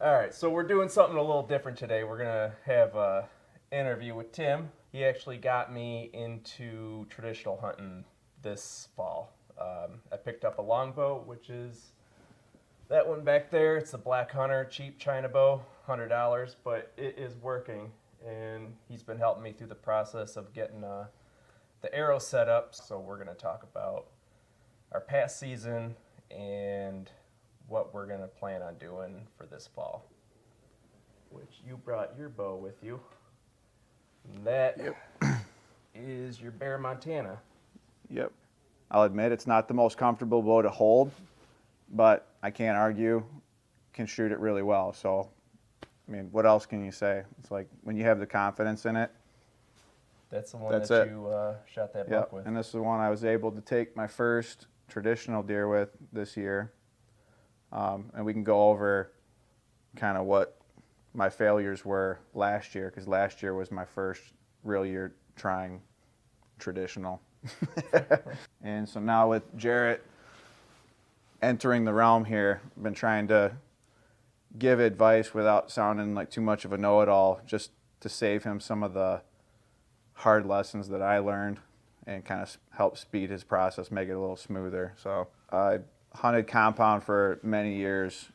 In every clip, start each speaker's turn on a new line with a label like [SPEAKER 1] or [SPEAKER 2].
[SPEAKER 1] All right, so we're doing something a little different today. We're gonna have a interview with Tim. He actually got me into traditional hunting this fall. I picked up a longbow, which is that one back there. It's the Black Hunter, cheap China bow, $100, but it is working. And he's been helping me through the process of getting the arrow set up. So we're gonna talk about our past season and what we're going to plan on doing for this fall. Which you brought your bow with you. And that is your Bear Montana.
[SPEAKER 2] Yep. I'll admit it's not the most comfortable bow to hold, but I can't argue, can shoot it really well. So, I mean, what else can you say? It's like when you have the confidence in it.
[SPEAKER 1] That's the one
[SPEAKER 2] That's
[SPEAKER 1] that
[SPEAKER 2] it.
[SPEAKER 1] you shot that
[SPEAKER 2] Yep.
[SPEAKER 1] buck with.
[SPEAKER 2] And this is the one I was able to take my first traditional deer with this year. And we can go over kind of what my failures were last year, because last year was my first real year trying traditional. And so now with Jarrett entering the realm here, I've been trying to give advice without sounding like too much of a know-it-all, just to save him some of the hard lessons that I learned and kind of help speed his process, make it a little smoother. So I hunted compound for many years,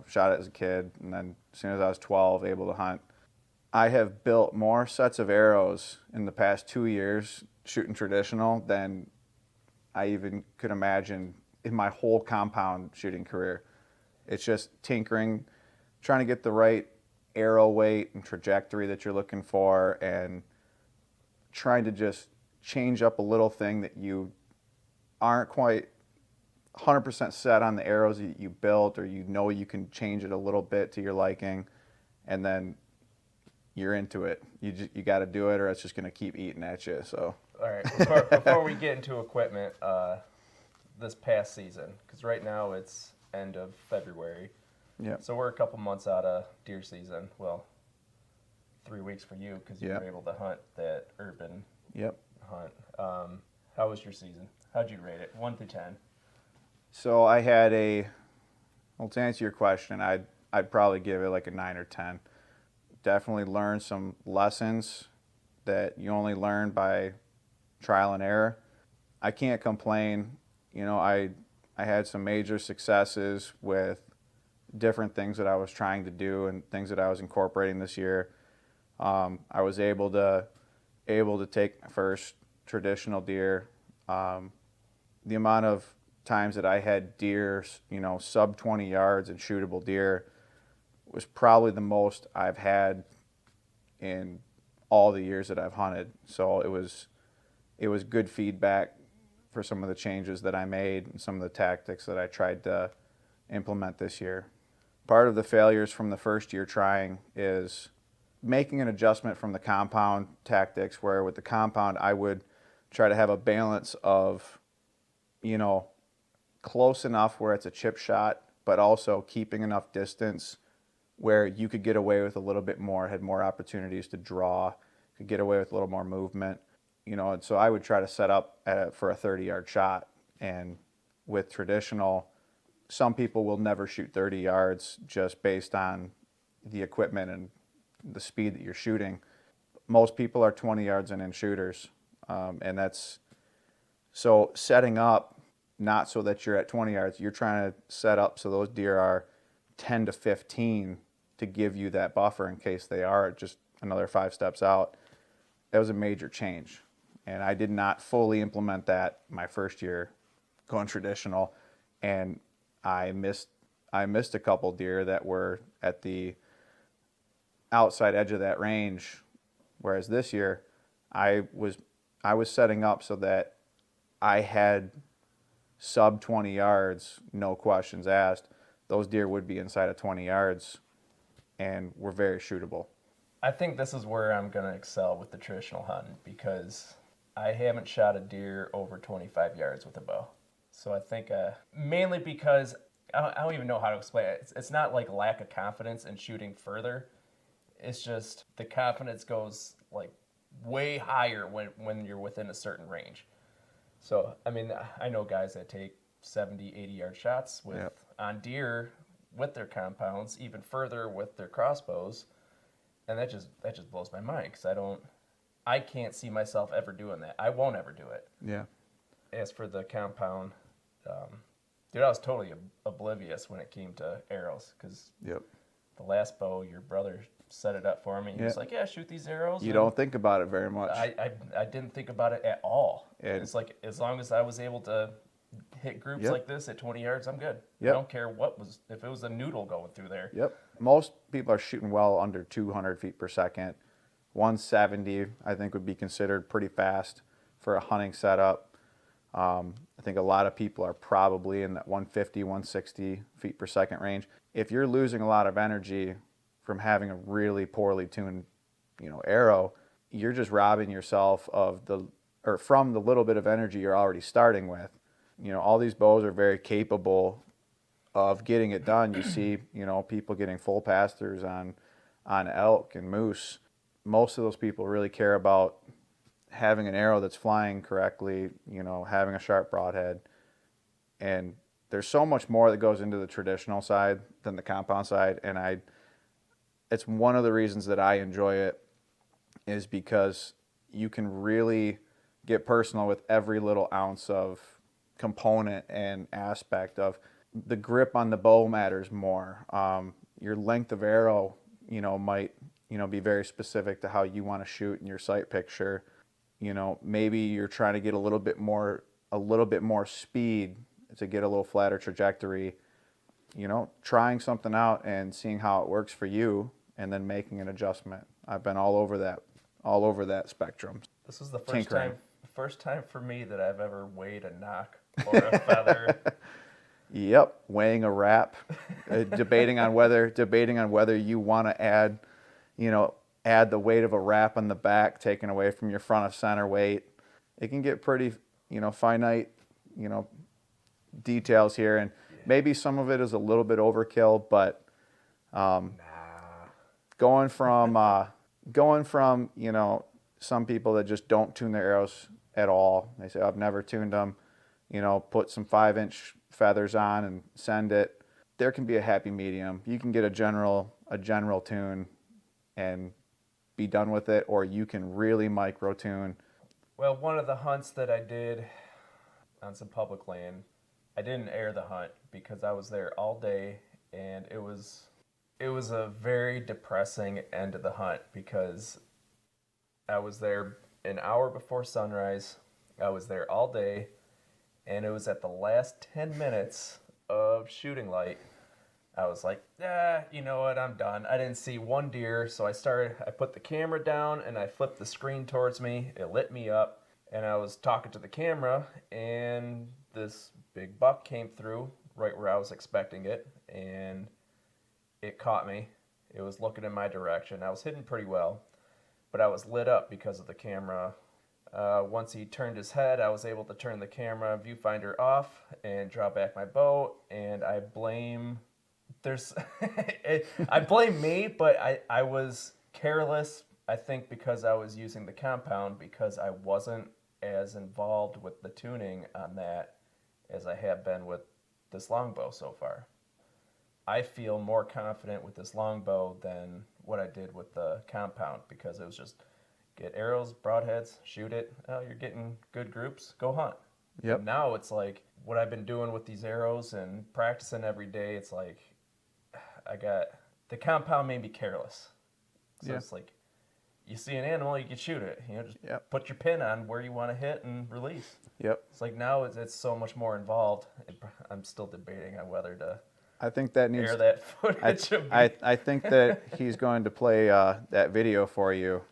[SPEAKER 2] shot it as a kid, and then as soon as I was 12, able to hunt. I have built more sets of arrows in the past 2 years shooting traditional than I even could imagine in my whole compound shooting career. It's just tinkering, trying to get the right arrow weight and trajectory that you're looking for, and trying to just change up a little thing that you aren't quite 100% set on the arrows that you built, or you can change it a little bit to your liking, and then you're into it. You got to do it, or it's just going to keep eating at you. So,
[SPEAKER 1] all right, before we get into equipment, this past season, because right now it's end of February.
[SPEAKER 2] yeah.
[SPEAKER 1] So we're a couple months out of deer season. Well, 3 weeks for you because you were able to hunt that urban hunt. How was your season? How'd you rate it, 1 through 10?
[SPEAKER 2] So I had to answer your question, I'd probably give it like a 9 or 10. Definitely learned some lessons that you only learn by trial and error. I can't complain. I had some major successes with different things that I was trying to do and things that I was incorporating this year. I was able to take my first traditional deer. The amount of times that I had deer, sub 20 yards and shootable deer was probably the most I've had in all the years that I've hunted. So it was good feedback for some of the changes that I made and some of the tactics that I tried to implement this year. Part of the failures from the first year trying is making an adjustment from the compound tactics, where with the compound I would try to have a balance of, close enough where it's a chip shot, but also keeping enough distance where you could get away with a little bit more, had more opportunities to draw, could get away with a little more movement, and so I would try to set up for a 30-yard shot. And with traditional, some people will never shoot 30 yards just based on the equipment and the speed that you're shooting. Most people are 20 yards and in shooters, and that's so setting up not so that you're at 20 yards. You're trying to set up so those deer are 10 to 15 to give you that buffer in case they are just another 5 steps out. That was a major change, and I did not fully implement that my first year going traditional, and I missed a couple deer that were at the outside edge of that range. Whereas this year, I was setting up so that I had sub 20 yards, no questions asked. Those deer would be inside of 20 yards and were very shootable.
[SPEAKER 1] I think this is where I'm going to excel with the traditional hunting, because I haven't shot a deer over 25 yards with a bow. So I think mainly because I don't even know how to explain it. It's not like lack of confidence in shooting further. It's just the confidence goes like way higher when you're within a certain range. So, I mean, I know guys that take 70, 80-yard shots with on deer. with their compounds, even further with their crossbows, and that just blows my mind because I can't see myself ever doing that. I won't ever do it.
[SPEAKER 2] Yeah.
[SPEAKER 1] As for the compound, dude, I was totally oblivious when it came to arrows because
[SPEAKER 2] Yep.
[SPEAKER 1] the last bow, your brother set it up for me. He was like, "Yeah, shoot these arrows."
[SPEAKER 2] You don't think about it very much.
[SPEAKER 1] I didn't think about it at all. It's like as long as I was able to hit groups like this at 20 yards, I'm good. I don't care if it was a noodle going through there.
[SPEAKER 2] Yep. Most people are shooting well under 200 feet per second. 170, I think, would be considered pretty fast for a hunting setup. I think a lot of people are probably in that 150, 160 feet per second range. If you're losing a lot of energy from having a really poorly tuned, arrow, you're just robbing yourself from the little bit of energy you're already starting with. All these bows are very capable of getting it done. You see, people getting full pass-throughs on elk and moose. Most of those people really care about having an arrow that's flying correctly, having a sharp broadhead. And there's so much more that goes into the traditional side than the compound side. And it's one of the reasons that I enjoy it is because you can really get personal with every little ounce of component and aspect of the grip on the bow matters more. Your length of arrow, might, be very specific to how you want to shoot in your sight picture. Maybe you're trying to get a little bit more speed to get a little flatter trajectory. Trying something out and seeing how it works for you, and then making an adjustment. I've been all over that spectrum.
[SPEAKER 1] This was the first time for me that I've ever weighed a knock or a feather.
[SPEAKER 2] Yep, weighing a wrap, debating on whether you want to add the weight of a wrap on the back, taken away from your front of center weight. It can get pretty, finite, details here, and maybe some of it is a little bit overkill, but going from some people that just don't tune their arrows at all. They say, I've never tuned them, put some 5-inch feathers on and send it. There can be a happy medium. You can get a general tune and be done with it, or you can really micro tune.
[SPEAKER 1] Well, one of the hunts that I did on some public land, I didn't air the hunt because I was there all day, and it was a very depressing end of the hunt because I was there an hour before sunrise. I was there all day, and it was at the last 10 minutes of shooting light. I was like, you know what, I'm done. I didn't see one deer, so I put the camera down, and I flipped the screen towards me. It lit me up, and I was talking to the camera, and this big buck came through right where I was expecting it, and it caught me. It was looking in my direction. I was hidden pretty well, but I was lit up because of the camera. Once he turned his head, I was able to turn the camera viewfinder off and draw back my bow, and I blame me, but I was careless, I think, because I was using the compound, because I wasn't as involved with the tuning on that as I have been with this longbow so far. I feel more confident with this longbow than what I did with the compound, because it was just get arrows, broadheads, shoot it. Oh, you're getting good groups, go hunt.
[SPEAKER 2] Yep.
[SPEAKER 1] And now it's like what I've been doing with these arrows and practicing every day. It's like the compound made me careless. So It's like you see an animal, you can shoot it. Just put your pin on where you want to hit and release.
[SPEAKER 2] Yep.
[SPEAKER 1] It's like now it's so much more involved. I'm still debating on whether to.
[SPEAKER 2] I think that needs
[SPEAKER 1] air that footage.
[SPEAKER 2] I think that he's going to play that video for you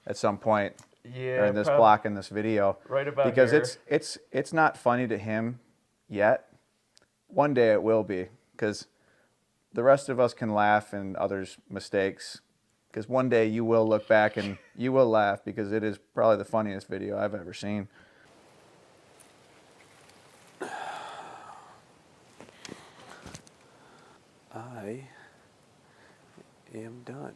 [SPEAKER 2] at some point.
[SPEAKER 1] Yeah.
[SPEAKER 2] During this block in this video.
[SPEAKER 1] Right about
[SPEAKER 2] because
[SPEAKER 1] here.
[SPEAKER 2] it's not funny to him yet. One day it will be, because the rest of us can laugh in others' mistakes. Because one day you will look back and you will laugh, because it is probably the funniest video I've ever seen. I am done.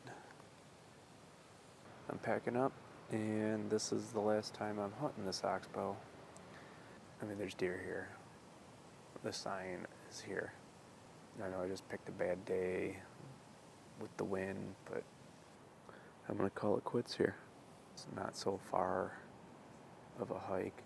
[SPEAKER 2] I'm packing up, and this is the last time I'm hunting this oxbow. I mean, there's deer here. The sign is here. I know I just picked a bad day with the wind, but I'm going to call it quits here. It's not so far of a hike.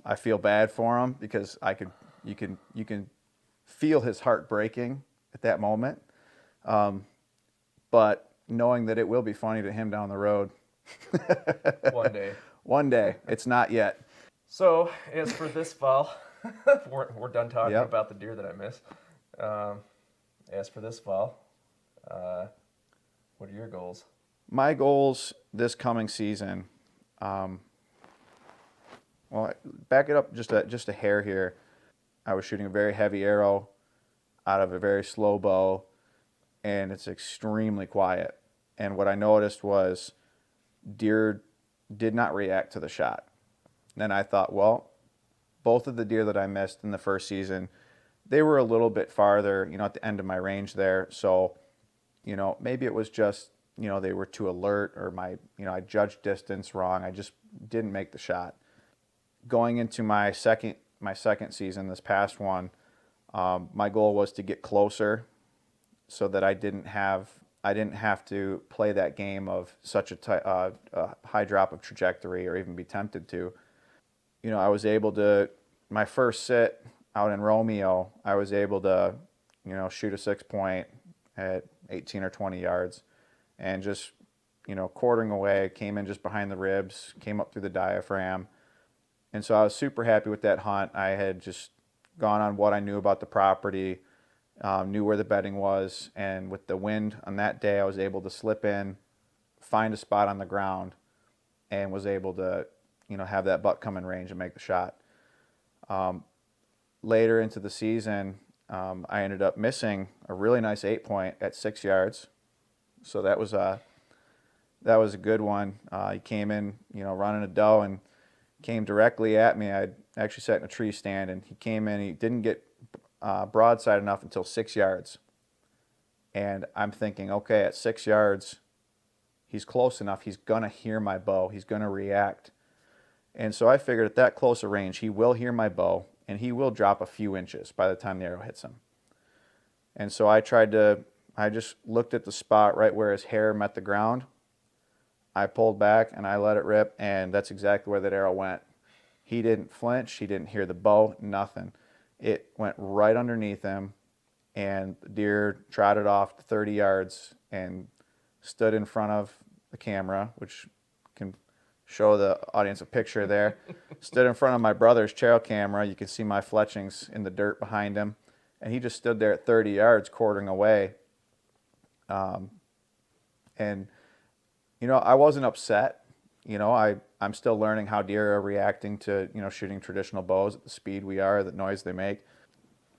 [SPEAKER 2] I feel bad for him because you can feel his heart breaking at that moment. But knowing that it will be funny to him down the road.
[SPEAKER 1] One day.
[SPEAKER 2] One day. It's not yet.
[SPEAKER 1] So, as for this fall, we're done talking
[SPEAKER 2] Yep.
[SPEAKER 1] about the deer that I missed. As for this fall, what are your goals?
[SPEAKER 2] My goals this coming season, well, back it up just a hair here. I was shooting a very heavy arrow out of a very slow bow, and it's extremely quiet. And what I noticed was deer did not react to the shot. Then I thought, well, both of the deer that I missed in the first season, they were a little bit farther, at the end of my range there. So, maybe it was just, they were too alert, or I judged distance wrong. I just didn't make the shot. Going into my second season, this past one, my goal was to get closer, so that I didn't have to play that game of such a high drop of trajectory, or even be tempted to. I was able to, my first sit out in Romeo, I was able to, shoot a 6-point at 18 or 20 yards, and just, quartering away, came in just behind the ribs, came up through the diaphragm. And so I was super happy with that hunt. I had just gone on what I knew about the property, knew where the bedding was, and with the wind on that day, I was able to slip in, find a spot on the ground, and was able to, have that buck come in range and make the shot. Later into the season, I ended up missing a really nice 8-point at 6 yards. So that was a good one. He came in, running a doe, and came directly at me. I'd actually sat in a tree stand, and he came in. He didn't get broadside enough until 6 yards. And I'm thinking, okay, at 6 yards, he's close enough. He's going to hear my bow. He's going to react. And so I figured at that close a range, he will hear my bow, and he will drop a few inches by the time the arrow hits him. And so I just looked at the spot right where his hair met the ground. I pulled back and I let it rip, and that's exactly where that arrow went. He didn't flinch. He didn't hear the bow, nothing. It went right underneath him, and the deer trotted off to 30 yards and stood in front of the camera, which can show the audience a picture there. Stood in front of my brother's trail camera. You can see my fletchings in the dirt behind him. And he just stood there at 30 yards quartering away. And I wasn't upset. I'm still learning how deer are reacting to, shooting traditional bows at the speed we are, the noise they make.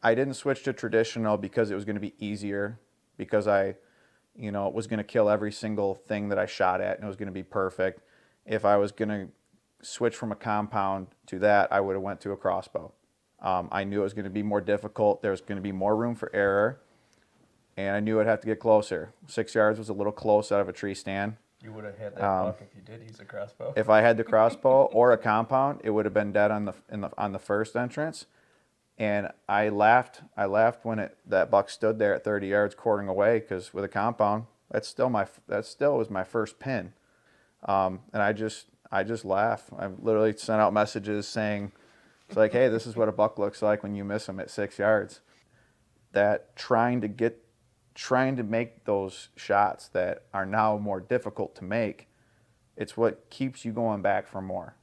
[SPEAKER 2] I didn't switch to traditional because it was going to be easier, because I, was going to kill every single thing that I shot at, and it was going to be perfect. If I was going to switch from a compound to that, I would have went to a crossbow. I knew it was going to be more difficult. There was going to be more room for error, and I knew I'd have to get closer. 6 yards was a little close out of a tree stand.
[SPEAKER 1] You would have had that buck if you did use a crossbow.
[SPEAKER 2] If I had the crossbow or a compound, it would have been dead on the first entrance. And I laughed when that buck stood there at 30 yards quartering away, because with a compound, that still was my first pin. And I just laugh. I literally sent out messages saying, it's like, hey, this is what a buck looks like when you miss him at 6 yards. That trying to make those shots that are now more difficult to make, it's what keeps you going back for more.